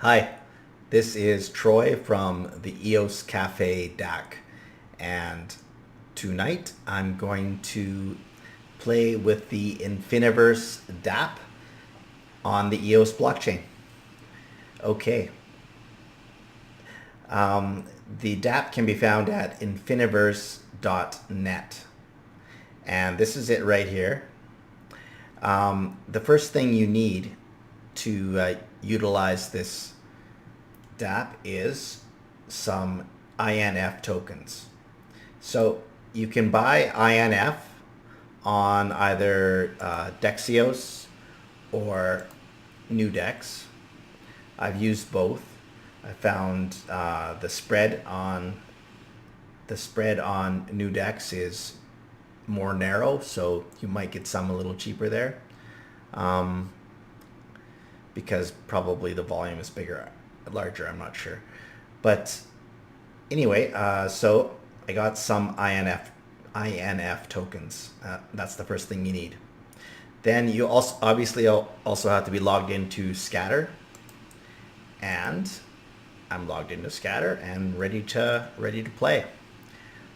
Hi, this is Troy from the EOS Cafe D.A.C. and tonight I'm going to play with the Infiniverse D.A.P on the EOS blockchain. Okay. The D.A.P can be found at infiniverse.net, and this is it right here. The first thing you need to utilize this D.A.P is some INF tokens. So you can buy INF on either dexeos or NewDex. I've used both. I found the spread on NewDex is more narrow, so you might get some a little cheaper there, because probably the volume is larger, I'm not sure. But anyway, so I got some INF tokens. That's the first thing you need. Then you obviously also have to be logged into Scatter, and I'm logged into Scatter and ready to play.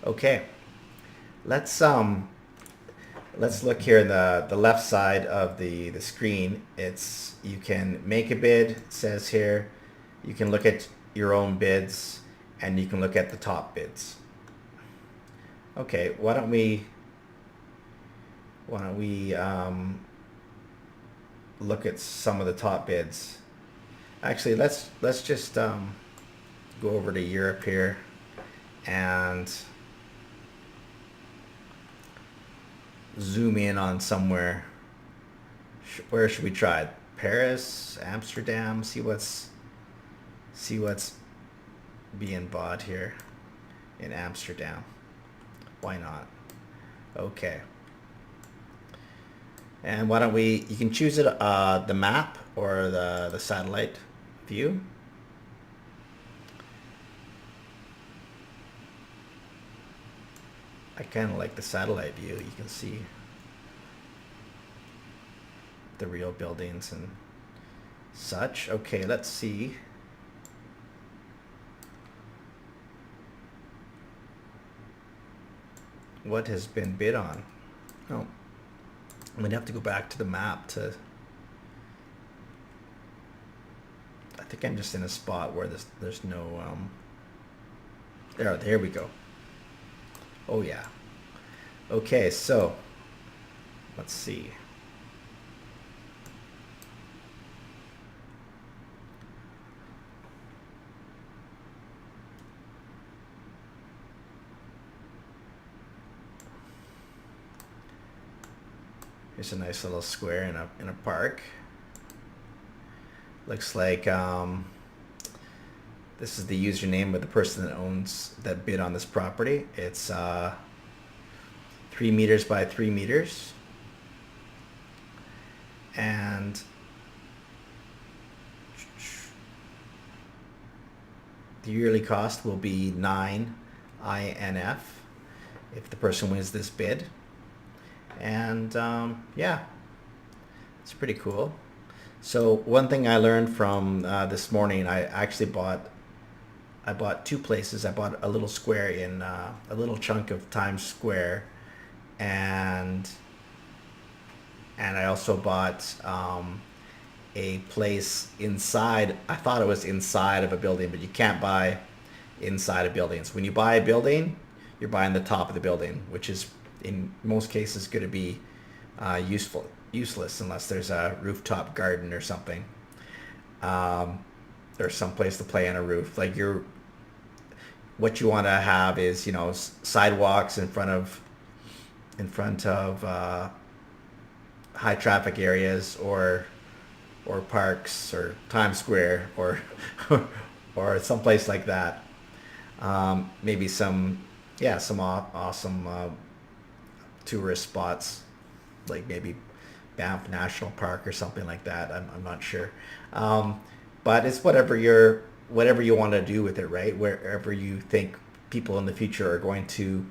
Okay, let's look here in the left side of the screen. You can make a bid. It says here you can look at your own bids and you can look at the top bids. Okay, why don't we look at some of the top bids. Actually, let's just go over to Europe here and zoom in on somewhere. Where should we try? Paris, Amsterdam. See what's being bought here in Amsterdam. Why not? Okay. And why don't you can choose it the map or the satellite view. I kind of like the satellite view. You can see the real buildings and such. Okay, let's see. What has been bid on? Oh, I'm gonna have to go back to the map to. I think I'm just in a spot where there's no. There we go. Oh yeah. Okay, so let's see. Here's a nice little square in a park. Looks like this is the username of the person that bid on this property. It's 3 meters by 3 meters, and the yearly cost will be 9 INF if the person wins this bid. And yeah, it's pretty cool. So one thing I learned from this morning, I bought two places. I bought a little square in a little chunk of Times Square, and I also bought a place inside. I thought it was inside of a building, but you can't buy inside of buildings. When you buy a building, you're buying the top of the building, which is in most cases going to be useless unless there's a rooftop garden or something, or some place to play on a roof. Like what you want to have is, sidewalks in front of high traffic areas, or parks, or Times Square, or or someplace like that. Maybe some awesome tourist spots, like maybe Banff National Park or something like that. I'm not sure, but it's whatever you want to do with it, right? Wherever you think people in the future are going to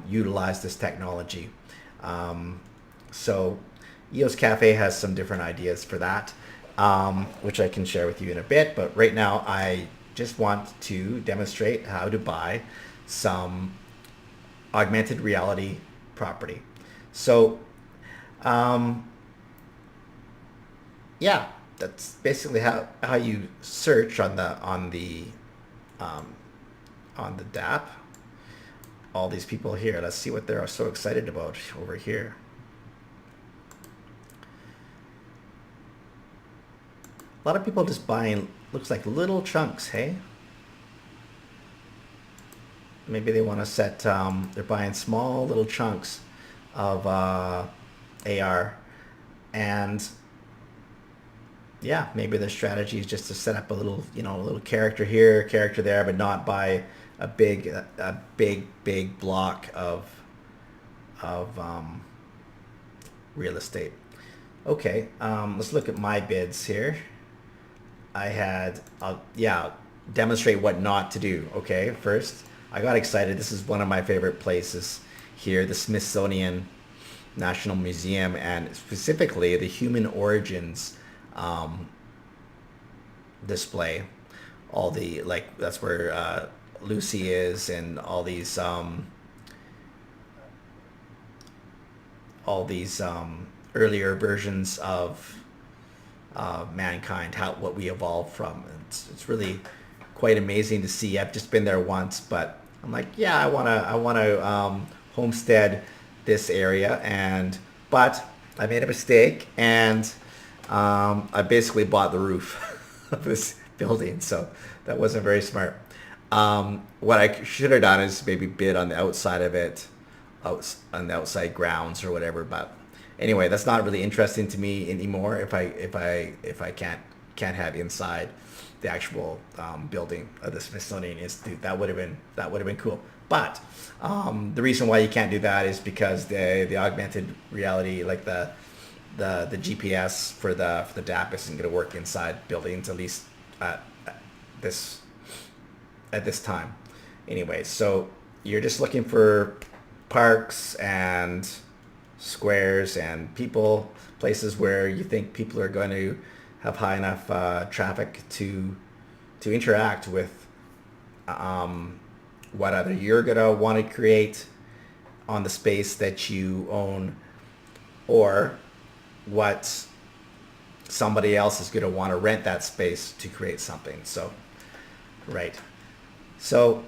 utilize this technology. So EOS Cafe has some different ideas for that. which I can share with you in a bit. But right now, I just want to demonstrate how to buy some augmented reality property. So, yeah, that's basically how you search on the D.A.C. All these people here. Let's see what they're so excited about over here. A lot of people just buying, looks like little chunks, hey? Maybe they want to set, they're buying small little chunks of AR. And yeah, maybe their strategy is just to set up a little, you know, a little character here, character there, but not buy a big block of real estate. Okay, let's look at my bids here. I had, yeah, demonstrate what not to do. Okay, first, I got excited. This is one of my favorite places here, the Smithsonian National Museum, and specifically the Human Origins display. All the, like, that's where Lucy is, and all these earlier versions of mankind, what we evolved from. It's really quite amazing to see. I've just been there once, but I'm like, yeah, I wanna homestead this area, but I made a mistake, and I basically bought the roof of this building, so that wasn't very smart. What I should have done is maybe bid on the outside of it, on the outside grounds or whatever. But anyway, that's not really interesting to me anymore. If I can't have inside the actual building of the Smithsonian Institute, that would have been cool. But the reason why you can't do that is because the augmented reality, like the GPS for the D.A.C. isn't going to work inside buildings, at least at this time. Anyway, so you're just looking for parks and squares and places where you think people are going to have high enough traffic to interact with what either you're going to want to create on the space that you own, or what somebody else is going to want to rent that space to create something. So, right. So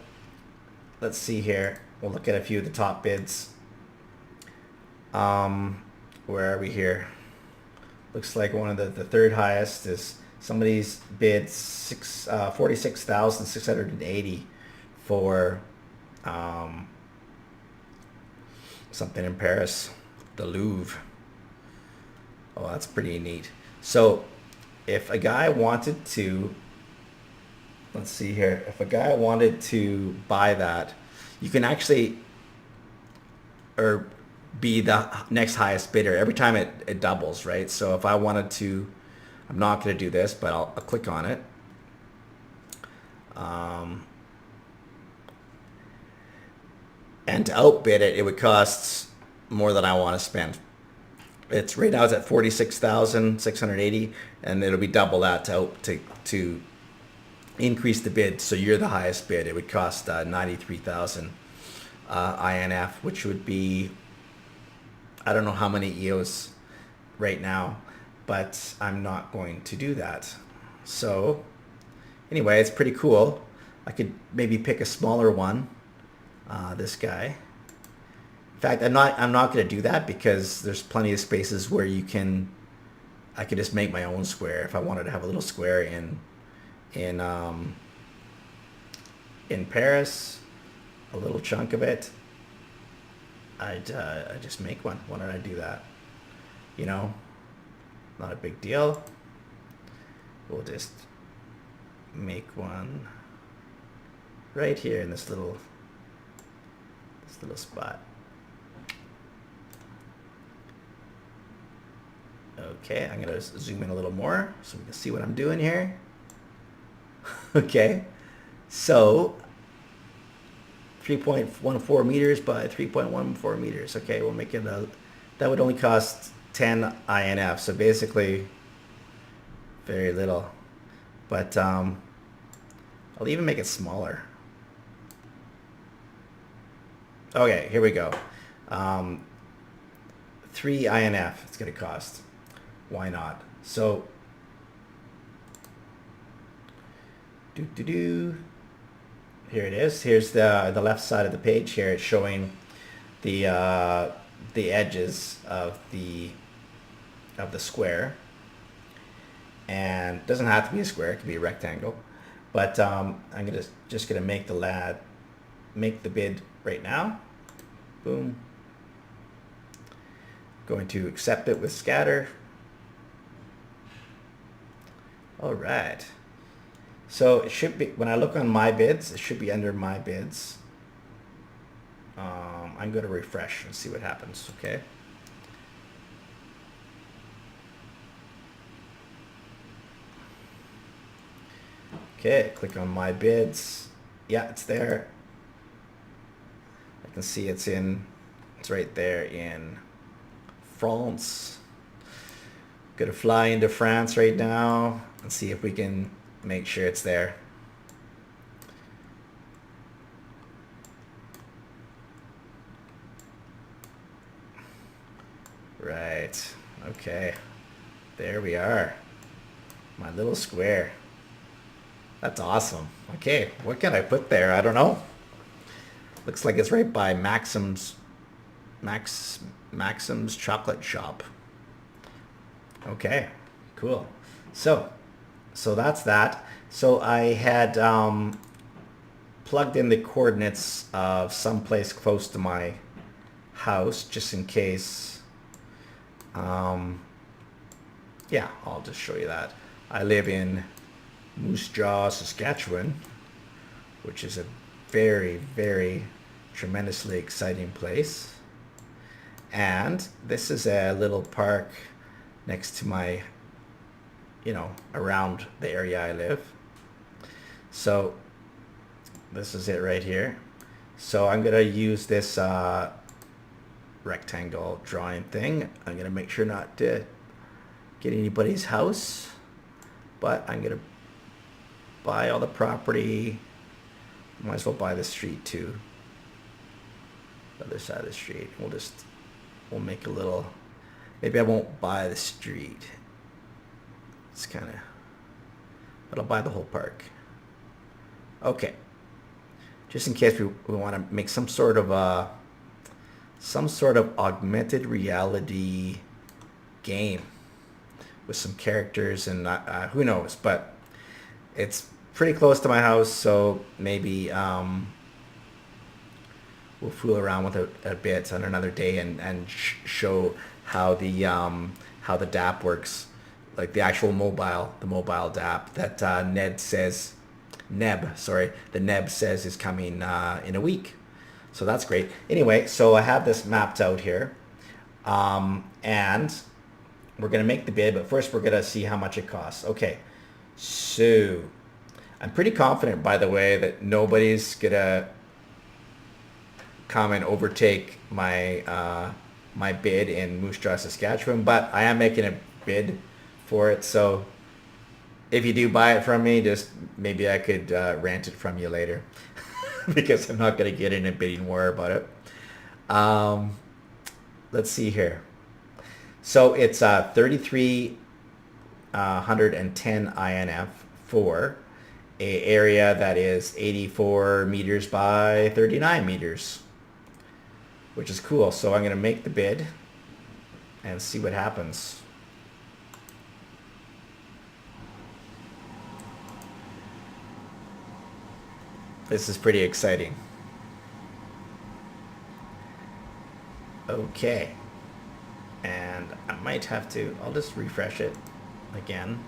let's see here. We'll look at a few of the top bids. Where are we here? Looks like one of the third highest is somebody's bid 46,680 for something in Paris, the Louvre. Oh, that's pretty neat. So if a guy wanted to, let's see here, if a guy wanted to buy that, you can actually, or be the next highest bidder every time it doubles, right? So if I wanted to, I'm not going to do this, but I'll click on it. And to outbid it, it would cost more than I want to spend. It's right now it's at 46,680, and it'll be double that to increase the bid. So you're the highest bid. It would cost 93,000 INF, which would be, I don't know how many EOS right now, but I'm not going to do that. So anyway, it's pretty cool. I could maybe pick a smaller one. This guy. In fact, I'm not going to do that because there's plenty of spaces where I could just make my own square if I wanted to have a little square in Paris, a little chunk of it. I'd just make one. Why don't I do that? You know, not a big deal. We'll just make one right here in this little spot. Okay, I'm gonna zoom in a little more so we can see what I'm doing here. Okay, so 3.14 meters by 3.14 meters. Okay, we'll make it that would only cost 10 INF. So basically very little. But I'll even make it smaller. Okay, here we go. 3 INF it's going to cost. Why not? So, here it is. Here's the left side of the page here. It's showing the edges of the square. And it doesn't have to be a square, it can be a rectangle. But I'm just gonna make the bid right now. Boom. Going to accept it with scatter. All right. So it should be, when I look on my bids, it should be under my bids. I'm going to refresh and see what happens, okay? Okay, click on my bids. Yeah, it's there. I can see it's right there in France. Gonna fly into France right now and see if we can make sure it's there. Right, okay, there we are, my little square. That's awesome. Okay, what can I put there? I don't know. Looks like it's right by Maxim's Chocolate Shop. Okay, cool. So that's that. So I had plugged in the coordinates of someplace close to my house just in case. Yeah, I'll just show you that. I live in Moose Jaw, Saskatchewan, which is a very, very tremendously exciting place. And this is a little park next to my, around the area I live. So this is it right here. So I'm going to use this rectangle drawing thing. I'm going to make sure not to get anybody's house, but I'm going to buy all the property. Might as well buy the street too. The other side of the street. We'll make a little, maybe I won't buy the street. It's kind of, but I'll buy the whole park. Okay. Just in case we want to make some sort of augmented reality game with some characters and who knows, but it's pretty close to my house, so maybe we'll fool around with it a bit on another day and show how the DAP works, like the actual mobile DAP that the Neb says is coming in a week. So that's great. Anyway, so I have this mapped out here, and we're gonna make the bid, but first we're gonna see how much it costs. Okay, so I'm pretty confident, by the way, that nobody's gonna come and overtake my my bid in Moose Jaw, Saskatchewan, but I am making a bid for it. So if you do buy it from me, just maybe I could rent it from you later because I'm not going to get in a bidding war about it. Let's see here. So it's 3,310 INF for a area that is 84 meters by 39 meters, which is cool. So I'm going to make the bid and see what happens. This is pretty exciting. Okay. And I might have to, I'll just refresh it again.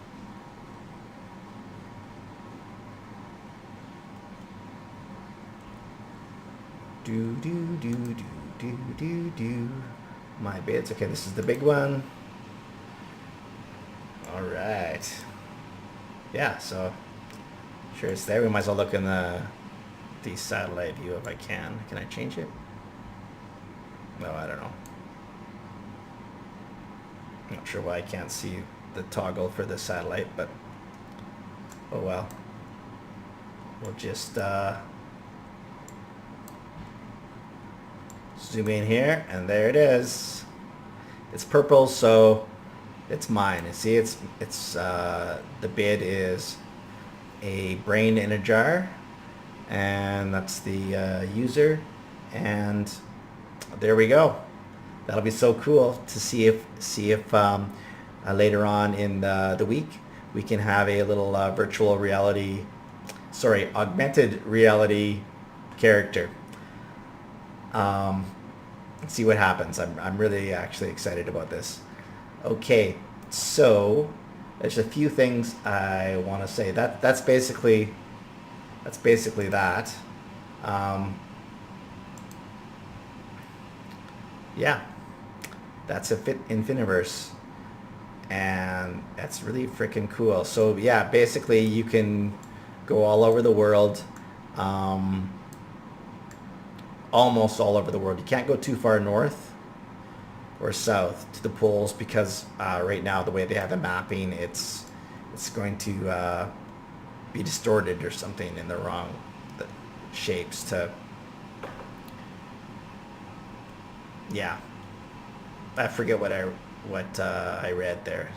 Do. My bids. Okay, this is the big one. All right. Yeah, so sure it's there. We might as well look in the satellite view if I can. Can I change it? No, I don't know. I'm not sure why I can't see the toggle for the satellite, but oh well. We'll just zoom in here, and there it is. It's purple, so it's mine. You see, it's the bid is a brain in a jar, and that's the user, and there we go. That'll be so cool to see if later on in the week we can have a little augmented reality character. See what happens. I'm really actually excited about this. Okay, so there's a few things I want to say. That's basically that. Yeah, that's Infiniverse, and that's really freaking cool. So yeah, basically you can go all over the world, almost all over the world. You can't go too far north or south to the poles because right now the way they have the mapping, it's going to be distorted or something in the wrong shapes to. Yeah, I forget what I read there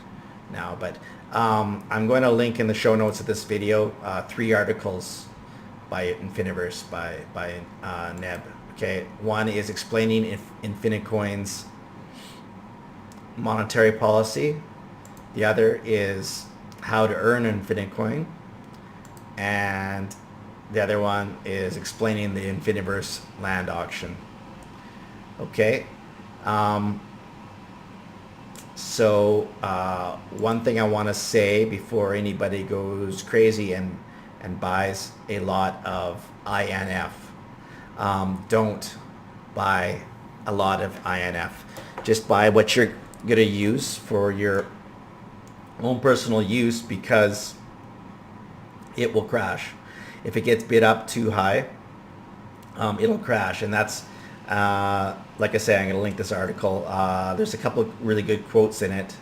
now, but I'm going to link in the show notes of this video 3 articles by Infiniverse by Neb. Okay, one is explaining Infinicoin's monetary policy. The other is how to earn Infinicoin, and the other one is explaining the Infiniverse land auction. Okay, so one thing I want to say before anybody goes crazy and buys a lot of INF, don't buy a lot of INF. Just buy what you're going to use for your own personal use, because it will crash. If it gets bid up too high, it'll crash, and that's like I say, I'm going to link this article. There's a couple of really good quotes in it.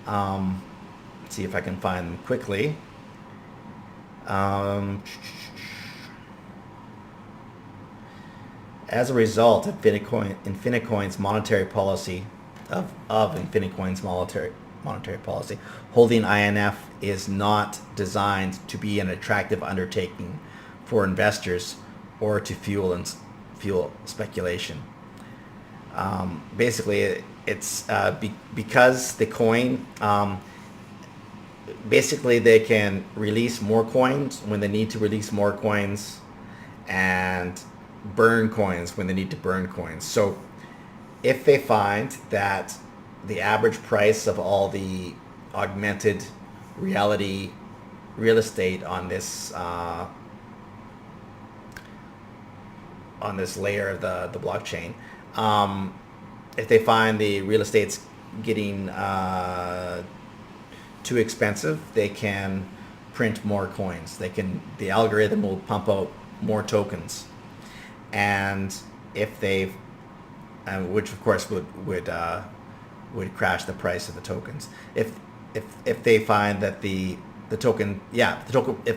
Let's see if I can find them quickly. As a result of Infinicoin's monetary policy, of Infinicoin's monetary policy, holding INF is not designed to be an attractive undertaking for investors or to fuel speculation. Basically, it's because the coin, basically they can release more coins when they need to release more coins, and burn coins when they need to burn coins. So if they find that the average price of all the augmented reality real estate on this layer of the blockchain, if they find the real estate's getting too expensive, they can print more coins. The algorithm will pump out more tokens, and if they, which of course would crash the price of the tokens. If they find that if the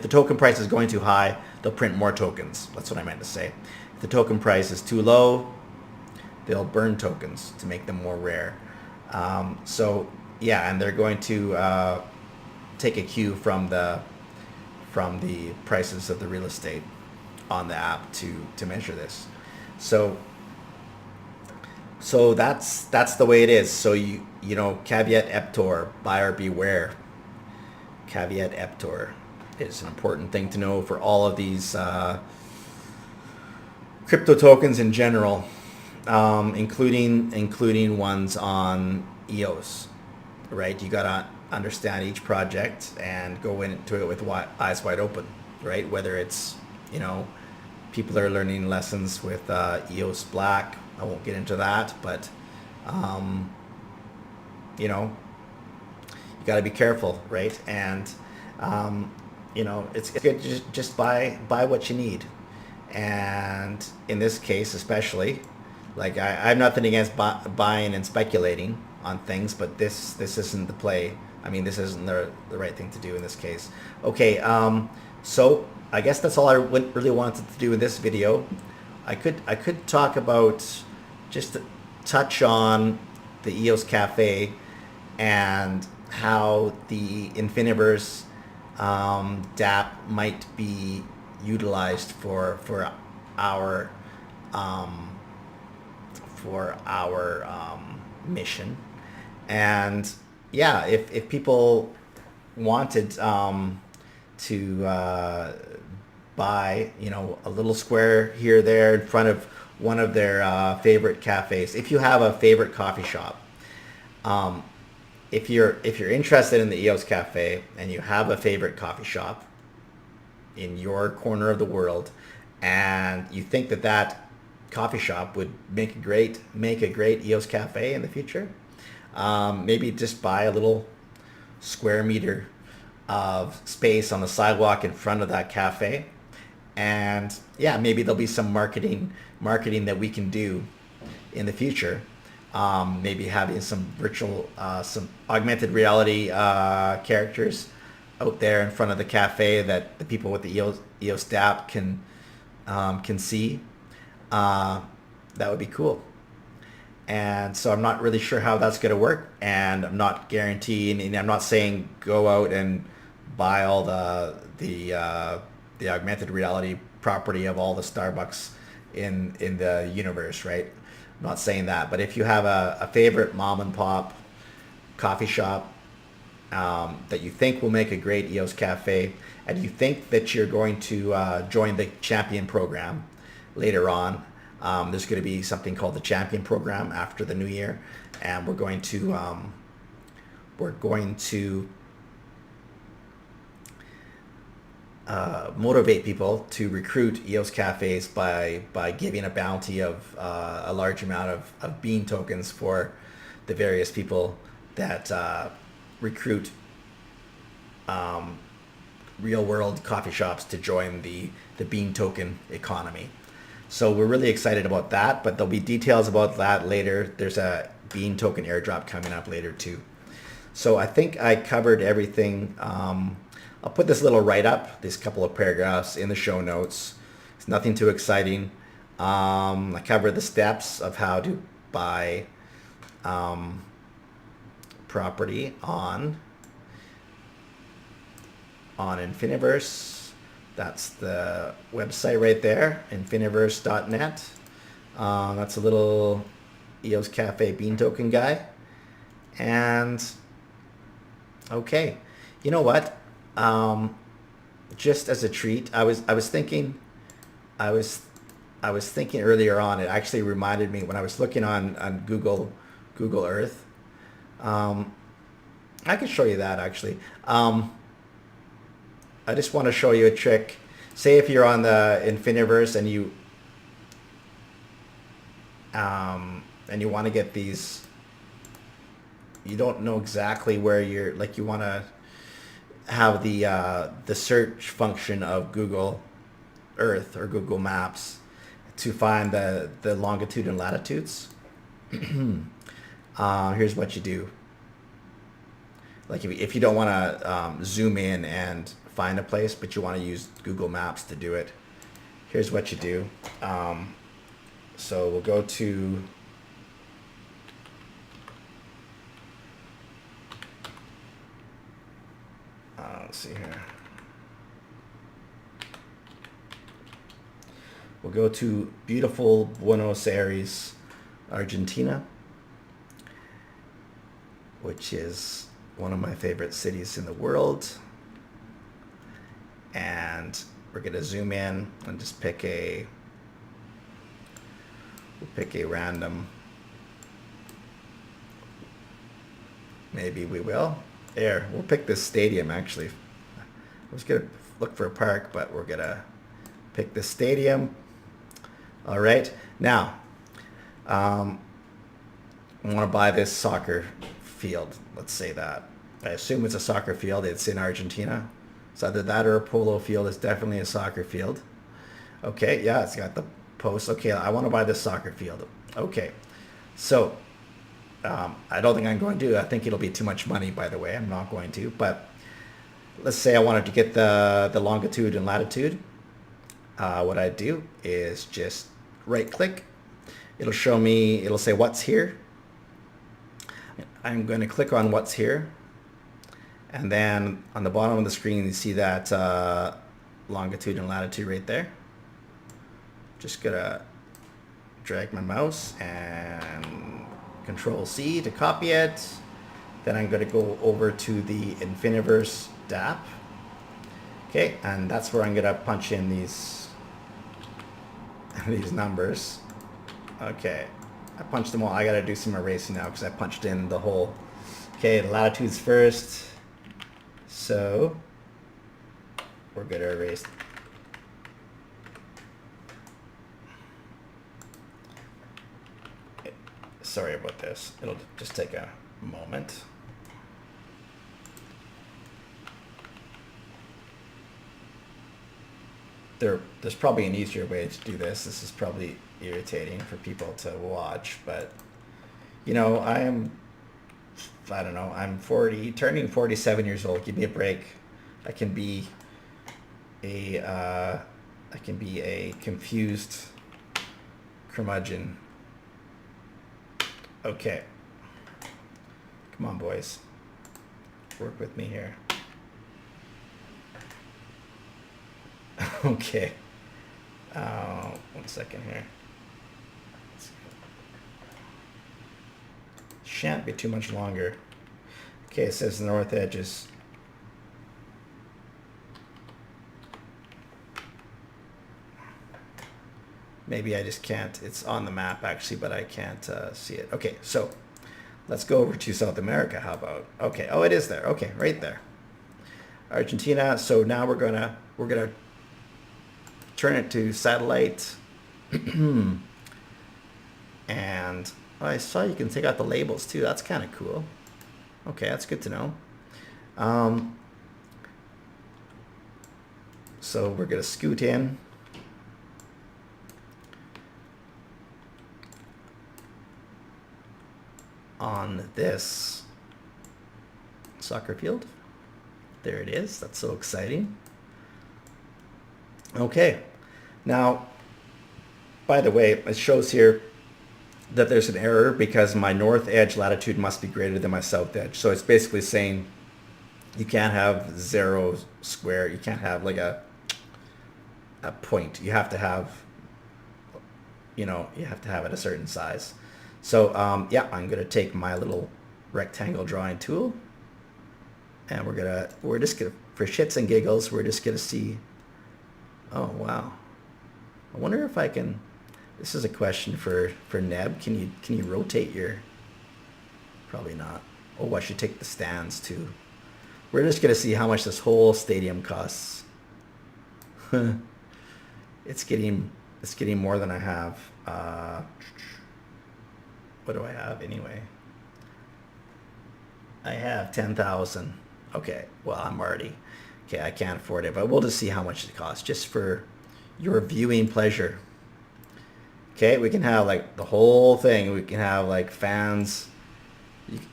token price is going too high, they'll print more tokens. That's what I meant to say. If the token price is too low, they'll burn tokens to make them more rare. So yeah, and they're going to take a cue from the prices of the real estate on the app to measure this. So that's the way it is. So you know, caveat emptor, buyer beware. Caveat emptor is an important thing to know for all of these crypto tokens in general, including ones on EOS. Right? You gotta understand each project and go into it with eyes wide open. Right? Whether it's, you know, people are learning lessons with EOS Black. I won't get into that, but you know, you got to be careful, right? And you know, it's good to just buy what you need. And in this case, especially, like I have nothing against buying and speculating on things, but this isn't the play. I mean, this isn't the right thing to do in this case. Okay, so I guess that's all I really wanted to do in this video. I could talk about, just to touch on the EOS Cafe and how the Infiniverse D.A.C might be utilized for our mission. And yeah, if people wanted to buy, you know, a little square here or there in front of one of their favorite cafes, if you have a favorite coffee shop, if you're interested in the EOS Cafe and you have a favorite coffee shop in your corner of the world, and you think that that coffee shop would make a great EOS Cafe in the future, maybe just buy a little square meter of space on the sidewalk in front of that cafe, and yeah, maybe there'll be some marketing that we can do in the future. Maybe having some virtual, some augmented reality characters out there in front of the cafe that the people with the EOS D.A.C can see. That would be cool. And so I'm not really sure how that's going to work, and I'm not guaranteeing, and I'm not saying go out and buy all the augmented reality property of all the Starbucks in the universe, right? I'm not saying that, but if you have a favorite mom and pop coffee shop that you think will make a great EOS Cafe, and you think that you're going to join the Champion program later on, there's going to be something called the Champion program after the new year, and we're going to motivate people to recruit EOS Cafes by giving a bounty of a large amount of bean tokens for the various people that recruit real world coffee shops to join the bean token economy. So we're really excited about that, but there'll be details about that later. There's a bean token airdrop coming up later too. So I think I covered everything. I'll put this little write-up, these couple of paragraphs in the show notes. It's nothing too exciting. I covered the steps of how to buy property on Infiniverse. That's the website right there, infiniverse.net. That's a little EOS Cafe bean token guy. And okay, you know what? Just as a treat, I was thinking earlier on. It actually reminded me when I was looking on Google Earth. I can show you that actually. I just want to show you a trick. Say if you're on the Infiniverse and you want to get these, you don't know exactly where you're, like, you want to have the search function of Google Earth or Google Maps to find the longitude and latitudes. Here's what you do. Like if you don't want to zoom in and find a place, but you want to use Google Maps to do it, here's what you do. So we'll go to let's see here. We'll go to beautiful Buenos Aires, Argentina, which is one of my favorite cities in the world. And we're going to zoom in and just pick a random, maybe we will. There, we'll pick this stadium actually. I was going to look for a park, but we're going to pick the stadium. All right. Now, I want to buy this soccer field. Let's say that. I assume it's a soccer field. It's in Argentina. It's either that or a polo field. It's definitely a soccer field. Okay, yeah, it's got the post. Okay, I want to buy this soccer field. Okay, so I don't think I'm going to. I think it'll be too much money, by the way. I'm not going to. But let's say I wanted to get the longitude and latitude. What I do is just right click. It'll show me, it'll say what's here. I'm going to click on what's here. And then on the bottom of the screen, you see that longitude and latitude right there. Just gonna drag my mouse and Control C to copy it. Then I'm gonna go over to the Infiniverse D.A.C. Okay, and that's where I'm gonna punch in these numbers. Okay, I punched them all. I gotta do some erasing now because I punched in the whole. Okay, the latitudes first. So we're gonna erase. Sorry about this. It'll just take a moment. There's probably an easier way to do this. This is probably irritating for people to watch, but you know, I don't know, I'm 40, turning 47 years old. Give me a break. I can be a confused curmudgeon. Okay. Come on, boys. Work with me here. Okay. 1 second here. Shan't be too much longer. Okay, it says the north edge is maybe I just can't. It's on the map actually, but I can't see it. Okay, so let's go over to South America. How about? Okay, oh, it is there. Okay, right there. Argentina. So now we're gonna turn it to satellite. And I saw you can take out the labels too. That's kind of cool. Okay, that's good to know. So we're gonna scoot in. On this soccer field. There it is. That's so exciting. Okay. Now, by the way, it shows here that there's an error because my north edge latitude must be greater than my south edge. So it's basically saying you can't have 0 square. You can't have like a point. You have to have, you know, you have to have it a certain size. So yeah, I'm gonna take my little rectangle drawing tool, and we're just gonna, for shits and giggles, we're just gonna see. Oh wow, I wonder if I can. This is a question for Neb. Can you rotate your? Probably not. Oh, I should take the stands too. We're just gonna see how much this whole stadium costs. It's getting more than I have. What do I have anyway? I have 10,000. Okay, well, I'm already, okay, I can't afford it, but we'll just see how much it costs just for your viewing pleasure. Okay, we can have like the whole thing. We can have like fans.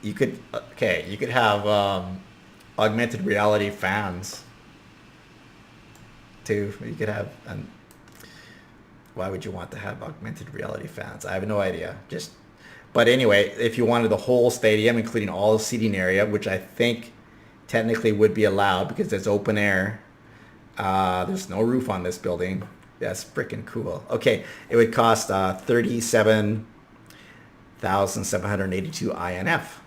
You could, okay, you could have augmented reality fans too. You could have, and why would you want to have augmented reality fans? I have no idea. Just, but anyway, if you wanted the whole stadium, including all the seating area, which I think technically would be allowed because it's open air. There's no roof on this building. That's freaking cool. Okay, it would cost 37,782 INF.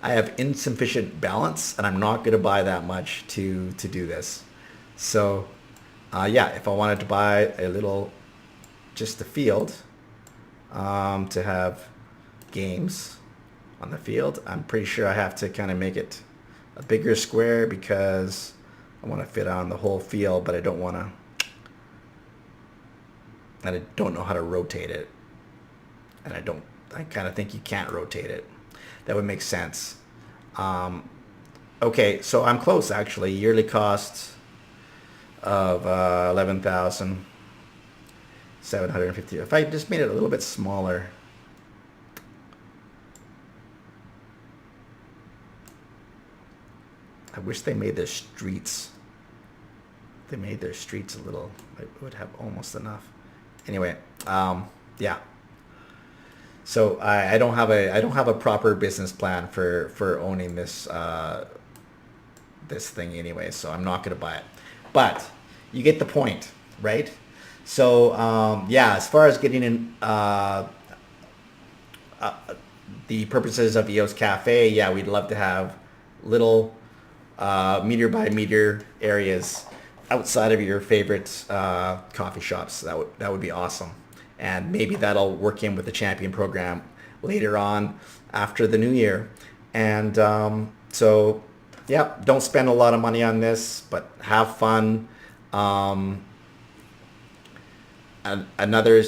I have insufficient balance, and I'm not going to buy that much to do this. So, yeah, if I wanted to buy a little, just a field, to have games on the field, I'm pretty sure I have to kind of make it a bigger square because I want to fit on the whole field, but I don't want to, and I don't know how to rotate it. And I kind of think you can't rotate it. That would make sense. Okay, so I'm close actually. Yearly cost of 11,750. If I just made it a little bit smaller, I wish they made their streets. They made their streets a little. It would have almost enough. Anyway, yeah. So I don't have a proper business plan for owning this this thing anyway. So I'm not going to buy it. But you get the point, right? So yeah, as far as getting in the purposes of EOS Cafe, yeah, we'd love to have little meter by meter areas outside of your favorite coffee shops. That would be awesome. And maybe that'll work in with the Champion program later on after the new year. And so, yeah, don't spend a lot of money on this, but have fun. Another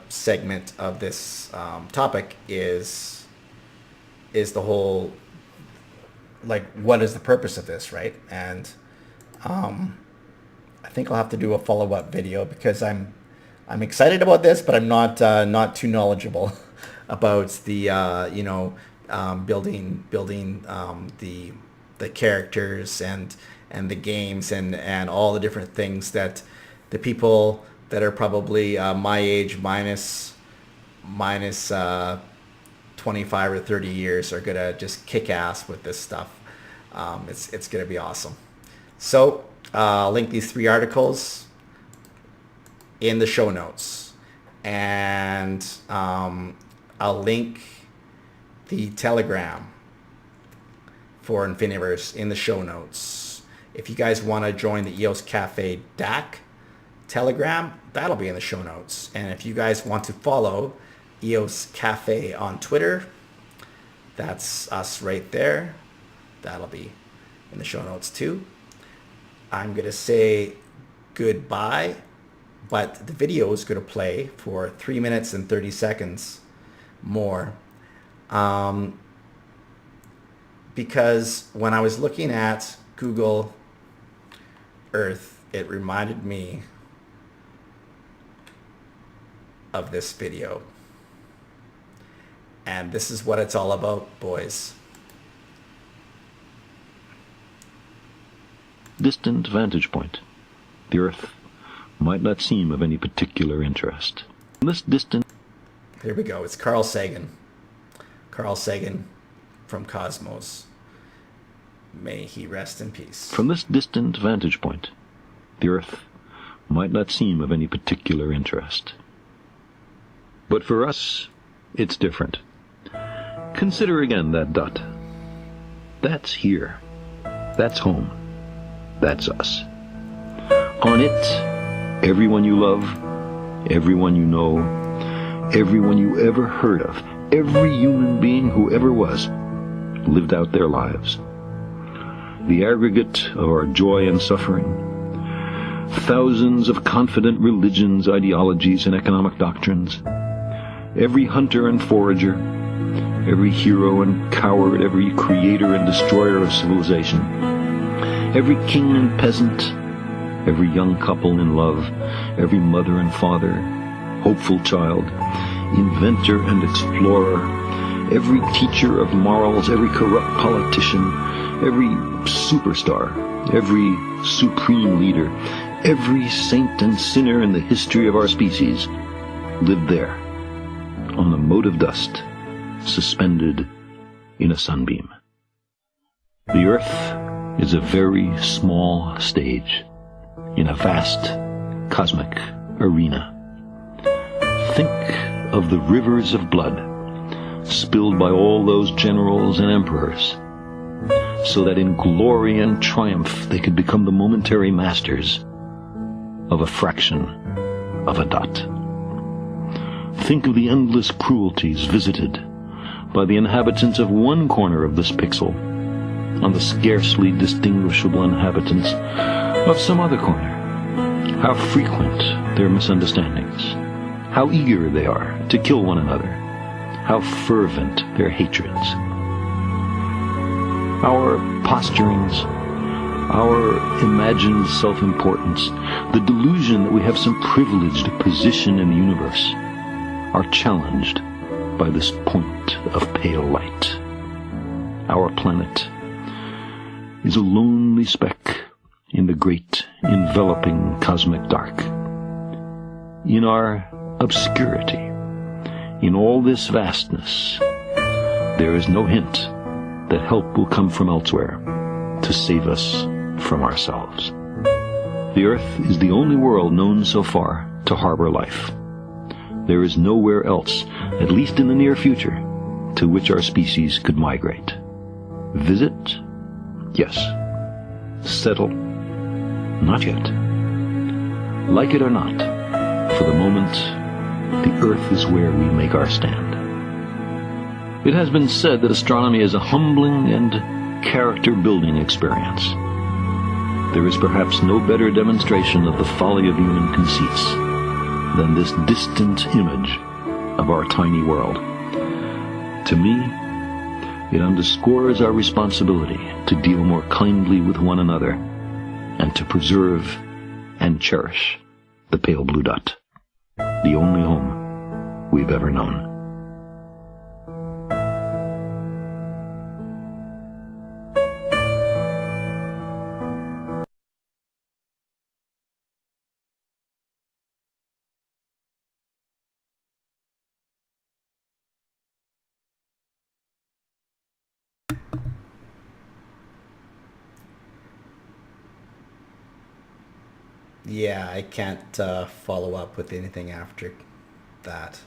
segment of this topic is the whole, like, what is the purpose of this, right? And I think I'll have to do a follow-up video because I'm excited about this, but I'm not too knowledgeable about the building the characters and the games and all the different things that the people that are probably my age minus 25 or 30 years are gonna just kick ass with this stuff. It's gonna be awesome. So I'll link these 3 articles in the show notes, and I'll link the Telegram for Infiniverse in the show notes. If you guys want to join the EOS Cafe D.A.C Telegram, that'll be in the show notes. And if you guys want to follow EOS Cafe on Twitter, that's us right there. That'll be in the show notes too. I'm going to say goodbye, but the video is going to play for 3 minutes and 30 seconds more. Because when I was looking at Google Earth, it reminded me of this video. And this is what it's all about, boys. Distant vantage point. The Earth might not seem of any particular interest. This distant... Here we go. It's Carl Sagan. Carl Sagan from Cosmos. May he rest in peace. From this distant vantage point, the Earth might not seem of any particular interest. But for us, it's different. Consider again that dot. That's here. That's home. That's us. On it, everyone you love, everyone you know, everyone you ever heard of, every human being who ever was, lived out their lives. The aggregate of our joy and suffering, thousands of confident religions, ideologies, and economic doctrines, every hunter and forager, every hero and coward, every creator and destroyer of civilization, every king and peasant, every young couple in love, every mother and father, hopeful child, inventor and explorer, every teacher of morals, every corrupt politician, every superstar, every supreme leader, every saint and sinner in the history of our species lived there, on the mote of dust, suspended in a sunbeam. The Earth is a very small stage in a vast cosmic arena. Think of the rivers of blood spilled by all those generals and emperors, so that in glory and triumph they could become the momentary masters of a fraction of a dot. Think of the endless cruelties visited by the inhabitants of one corner of this pixel on the scarcely distinguishable inhabitants of some other corner. How frequent their misunderstandings, how eager they are to kill one another, how fervent their hatreds. Our posturings, our imagined self-importance, the delusion that we have some privileged position in the universe, are challenged by this point of pale light. Our planet is a lonely speck in the great enveloping cosmic dark. In our obscurity, in all this vastness, there is no hint that help will come from elsewhere to save us from ourselves. The Earth is the only world known so far to harbor life. There is nowhere else, at least in the near future, to which our species could migrate. Visit? Yes. Settle? Not yet. Like it or not, for the moment, the Earth is where we make our stand. It has been said that astronomy is a humbling and character-building experience. There is perhaps no better demonstration of the folly of human conceits than this distant image of our tiny world. To me, it underscores our responsibility to deal more kindly with one another and to preserve and cherish the pale blue dot, the only home we've ever known. Yeah, I can't follow up with anything after that.